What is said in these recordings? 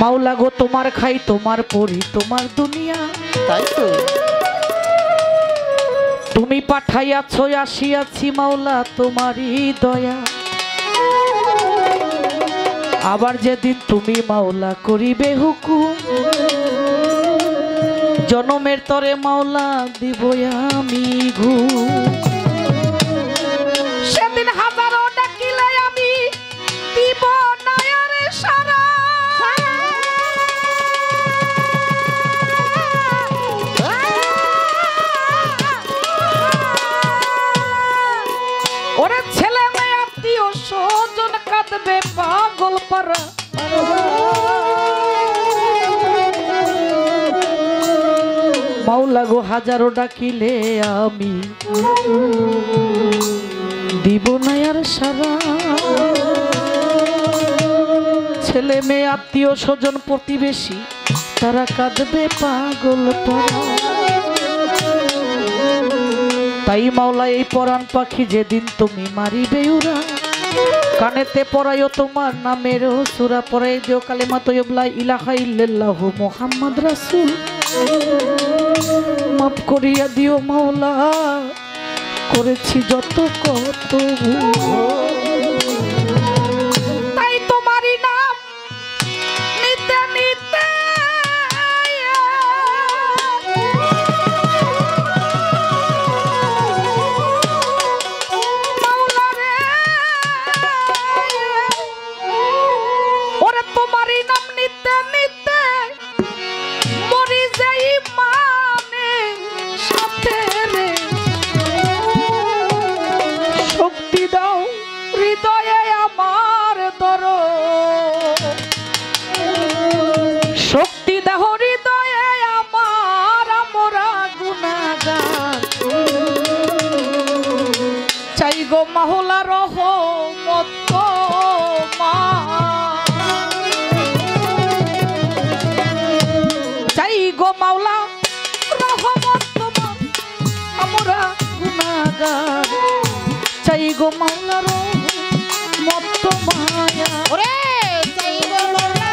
মাওলা গো তোমার খাই তোমার পরি তোমার দুনিয়া, তাই তো তুমি পাঠাইয়াছ আসিয়াছি মাওলা তোমারই দয়া। আবার যেদিন তুমি মাওলা করিবে হুকুম, জনমের তরে মাওলা দিব আমি ঘুম। সেদিন হাজারো ডাকিলে আমি দিব না আর সারা, ওরে ছেলে মেয়ে আত্মীয় স্বজন কাঁদবে পাগল পারা। মাওলা গো হাজারো ডাকিলে আমি দিব না আর সারা, ছেলে মেয়ে আত্মীয় স্বজন প্রতিবেশী তারা কাঁদবে পাগল পারা। তাই মাওলা এই পরাণ পাখি যেদিন তুমি মারিবে উড়া, কানেতে পড়াইও তোমার নামের সূরা, পড়াই দিও কালেমা তয়্যিব লা ইলাহা ইল্লাল্লাহু মুহাম্মদ রাসূল। মাফ করিয়া দিও মাওলা করেছি যত কত ভুল। তাই তোমারই নাম নিতে নিতে মাওলা রে, ওরে তোমারই নাম নিতে নিতে মরি যাই মানে সাথে রে। শক্তি দাও হৃদয়ে আমার ধরো, শক্তি দাও হৃদয়ে আমার, আমরা গুনাহগার চাই গো মাওলা রহমত তোমার, চাই গো মাওলা রহমত তোমার, আমরা গুনাহগার চাই গো মাওলা রহমত তোমায়া। ওরে চাই গো মাওলা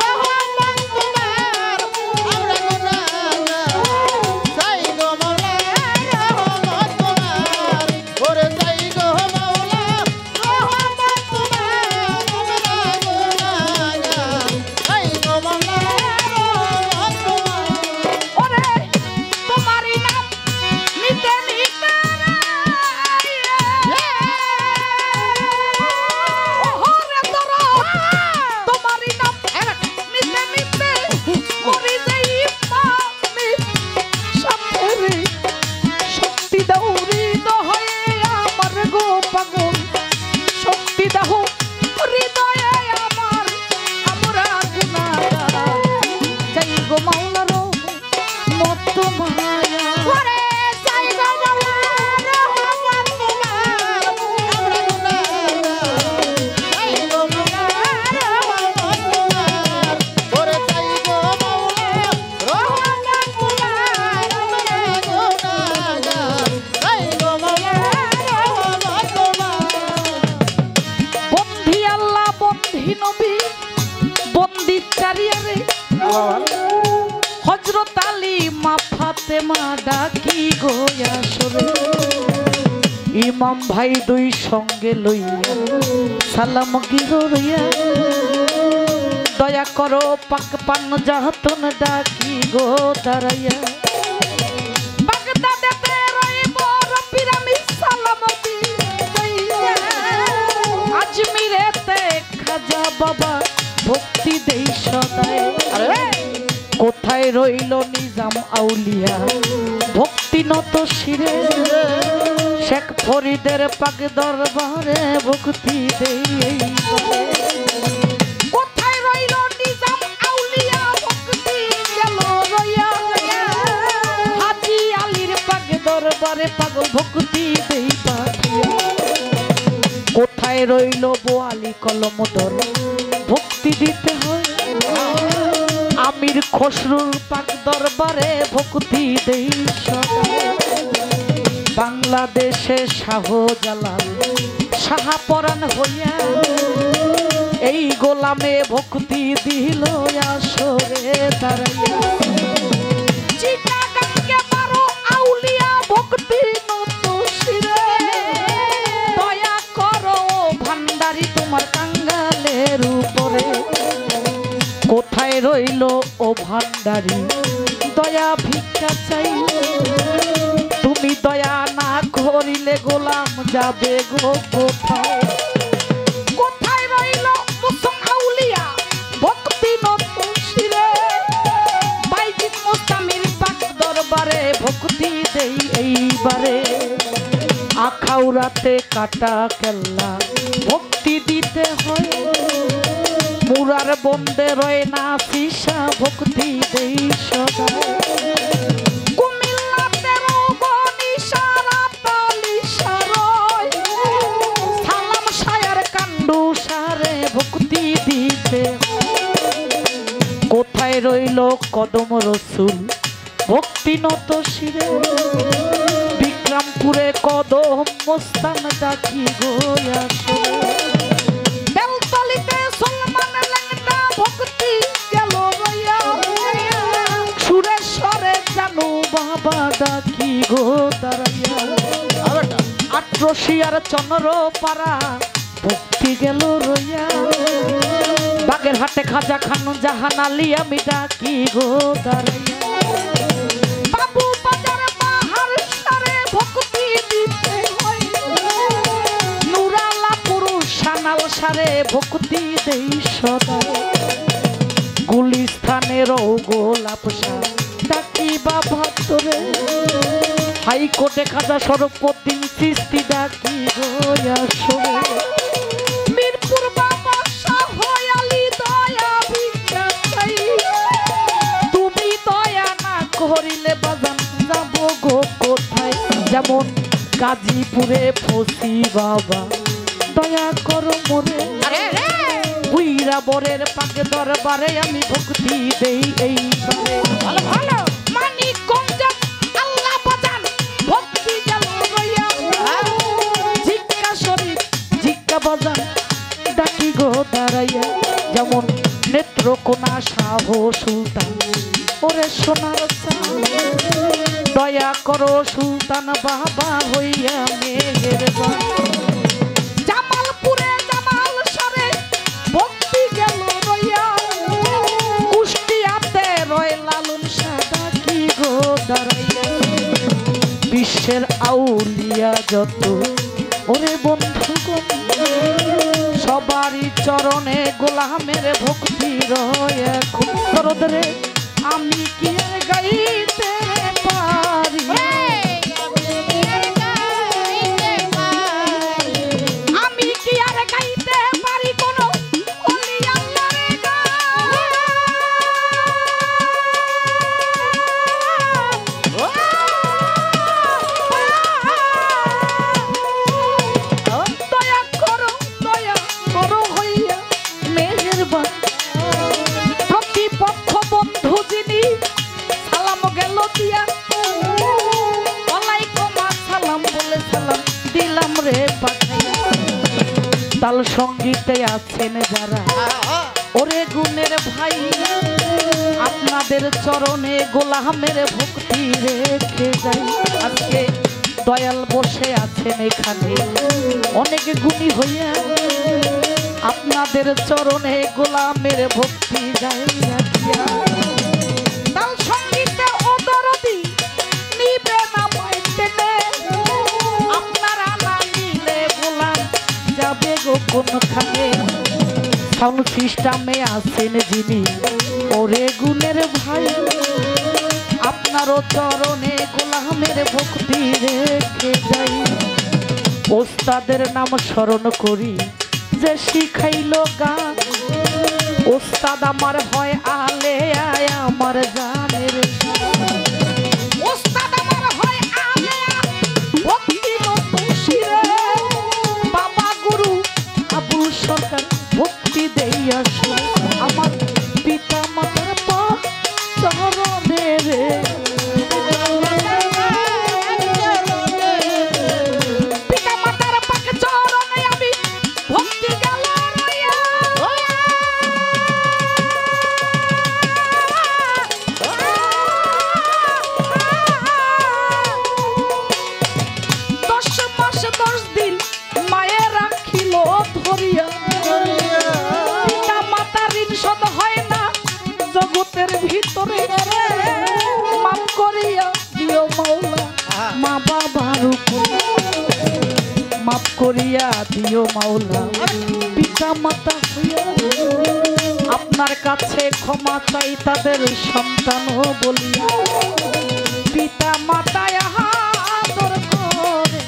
রহমত তোমার, আমরা গুনাহগার চাই গো মাওলা রহমত তোমার। ওরে চাই গো মাওলা রহমত তোমার, আমরা গুনাহগার চাই গো মাওলা রহমত তোমার। ওরে তোমারই নাম নিতে নিতে ওরে তোরা তোমারই নাম নিতে নিতে মরি যাই আমি সাথে রে। শক্তি দাও হৃদয়ে আমার গো পাগল, শক্তি দাও হৃদয়ে আমার, আমরা গুনাহগার চাই গো মাওলা রহমত তোমায়া। ওরে চাই গো মাওলা রহমত তোমার, আমরা গুনাহগার চাই গো মাওলা রহমত তোমার। ওরে চাই গো মাওলা রহমত তোমার, আমরা গুনাহগার চাই গো মাওলা রহমত তোমার। বন্ধি আল্লাহ বন্ধি নবী বন্দি চারিয়ারে, হযরত আলী মা ফাতেমা ডাকি গো আসরে। ইমাম ভাই দুই সঙ্গে লইয়া সালাম গিরইয়া, দয়া করো পাক পান জাহাতন ডাকি গো দাঁড়াইয়া। বাগদাদেতে রইব রব্বির আমি সালাম দিয়া, আজমিরেতে খাজা বাবা ভক্তি দেই সদায়। কোথায় রইল নিজাম আউলিয়া ভক্তি নত শিরে, শেখ ফরিদের পাক দরবারে ভক্তি দেই। কোথায় রইল নিজাম আউলিয়া ভক্তি গেল রইয়া, হাজী আলীর পাক দরবারে পাগল ভক্তি দেই পাঠিয়া। কোথায় রইল বোয়ালি কলমদর ভক্তি দিতে হয়, আমির খসরুর পাক দরবারে ভক্তি দেই সদায়। বাংলাদেশে শাহজালাল শাহপরাণ হইয়া এই এই গোলামে ভক্তি দিল আসরে দাঁড়াইয়া চিটাগাঙ্গে বারো আউলিয়া ভক্তি নত শিরে দয়া করো ভান্ডারি তোমার কাঙ্গালের উপরে কোথায় রইল ও ভান্ডারি দয়া ভিক্ষা চাই তুমি দয়া না করিলে গোলাম যাবে গো কোথায় কোথায় রইল মুসলিম আউলিয়া ভক্তি নত শিরে বাইজিৎ মুস্তামির পাক দরবারে ভক্তি দেই এইবারে আখাউরাতে কাটা কেল্লা ভক্তি দিতে হয় মুরার বন্দে রয় না ফিসা ভক্তি দেই সদা কুমিল্লাতে রোগনি সারা তালি সারয় সালাম শায়ার কান্ডু সারে ভক্তি দিতে কোথায় রইল কদম রসুল ভক্তি নত শিরে বিক্রমপুরে কদম মস্তান ডাকি গোয়া বেলতলিতে সলমান লেংটা ভক্তি গেল রইয়া সুরেশ্বরে জানু বাবা ডাকি গো দাঁড়াইয়া আট্রসিয়ার চন্দ্র পাড়া ভক্তি গেল রইয়া বাগের হাটে খাজা খান জাহান আলী আমি ডাকি গো দাঁড়াইয়া বাবু বাজারে বাহার সারে ভক্তি দিতে হয় নুরালা পুরুষ সানাল সারে ভক্তি দেই সদা গুলিস্থানের গোলাপ শাহ ডাকি বাবা তোরে হাইকোর্টে খাজা সরফুদ্দিন চিশতি ডাকি গোয়া সরে মিরপুর বাবা শাহ আলী দয়া ভিক্ষা চাই তুমি দয়া না করিলে বাজান যাব গো কোথায় যেমন গাজীপুরে ফসি বাবা দয়া করো মোরে বুইরা বরের পাকে দরবারে আমি ভক্তি দেই এইবারে ভালো ভালো মানিকগঞ্জ আল্লাহ বাজান ভক্তি গেল রইয়া জিক্কা শরীফ জিক্কা বাজান ডাকি গো দাঁড়াইয়া যেমন নেত্রকোনা শাহ সুলতান ওরে সোনার চাঁদ দয়া করো সুলতান বাবা হইয়া মেহেরবান জামালপুরে জামাল সারে ভক্তি গেল রইয়া কুষ্টিয়াতে রয় লালন শাহ ডাকি গো দাঁড়াইয়া বিশ্বের আউলিয়া যত ওরে বন্ধুগণ সবারই চরণে গোলামের ভক্তি রয় এখন তরদরে আমি কি আর গাইতে পারি আমি কি আর গাইতে পারি কোন ওলি আল্লাহর গান দয়া করো হইয়া মেহেরবান প্রতিপক্ষ বন্ধু যিনি সালাম গেল দিয়া ওয়ালাইকুম আসসালাম বলে সালাম দিলাম রে পাঠাইয়া তাল সঙ্গীতে আছেন যারা ওরে গুণের ভাই আপনাদের চরণে গোলামের ভক্তি রেখে যাই আজকে দয়াল বসে আছেন এখানে অনেক গুণী হইয়া আপনাদের চরণে গোলামের ভক্তি যাই রাখিয়া তাল সঙ্গীতে অদরদি নিবে না মাইটেনে আপনারা না নিলে গোলাম যাবে গো কোনখানে সাউন্ড সিস্টেমে আছেন যিনি ওরে গুণের ভাই আপনারও চরণে গোলামের ভক্তি রেখে যাই ওস্তাদের নাম স্মরণ করি যে শিখাইল গান ওস্তাদ আমার হয় আলে আয় আমার জানের ওস্তাদ আমার হয় আলে ভক্তি নত শিরে বাবা গুরু আবুল সরকার ভক্তি দেই আসো আমার পিতা মাতার পা চরণে রে পিতা মাতার পাকে চরণে আমি ভক্তি গেল রইয়া বাঁচাইয়া দিও মাওলা পিতা মাতা হইয়া আপনার কাছে ক্ষমা চাই তাদের সন্তান বলিয়া পিতা মাতায় আদর করে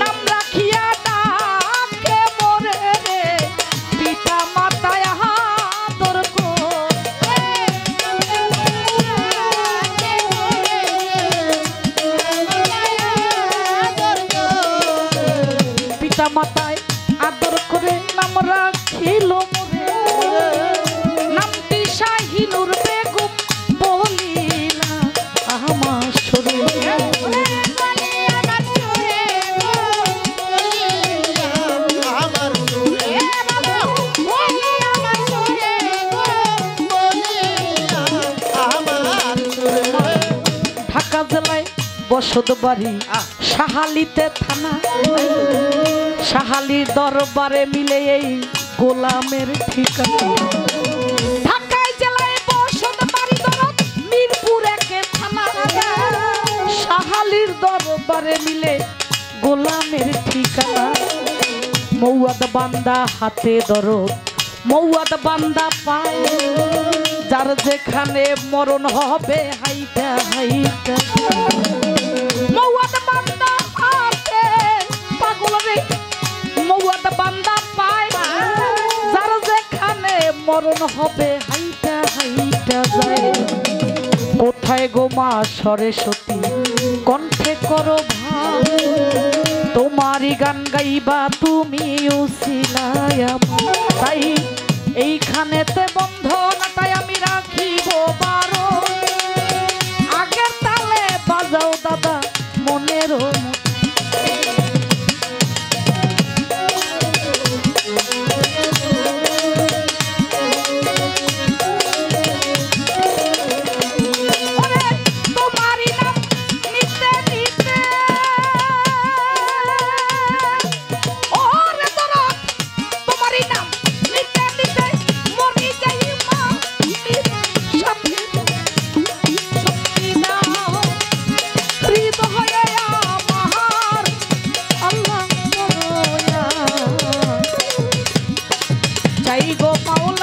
নাম রাখিয়া ডাকে মোরে রে পিতা মাতায় আদর করে পিতা মাতায় আদর করে নাম রাখিল মোরে নামটি শাহিনুর বেগম বলিলা আমার শরীর ঢাকা জেলায় বসত বাড়ি সাহালিতে থানা সাহালির দরবারে মিলে এই গোলামের ঠিকানা ঢাকায় জেলায় বসত বাড়ি দরদ মিরপুর একে থানা সাহালির দরবারে মিলে গোলামের ঠিকানা মৌয়াদ বান্দা হাতে দরদ মৌয়াদ বান্দা পায় যার যেখানে মরণ হবে হাইটা হাইটা মৌয়াদ বান্দা হাতে পাগল রে মৌয়াদ বান্দা পায় যার যেখানে মরণ হবে হাইটা হাইটা যায় কোথায় গো মা সরস্বতী কণ্ঠে করো ভাব তোমারই গান গাইবা তুমি উসিলায় আমার তাই এইখানেতে বন্ধনটাই আমি রাখিব বারো আগের তালে বাজাও দাদা মনেরও চাই গো মাওলা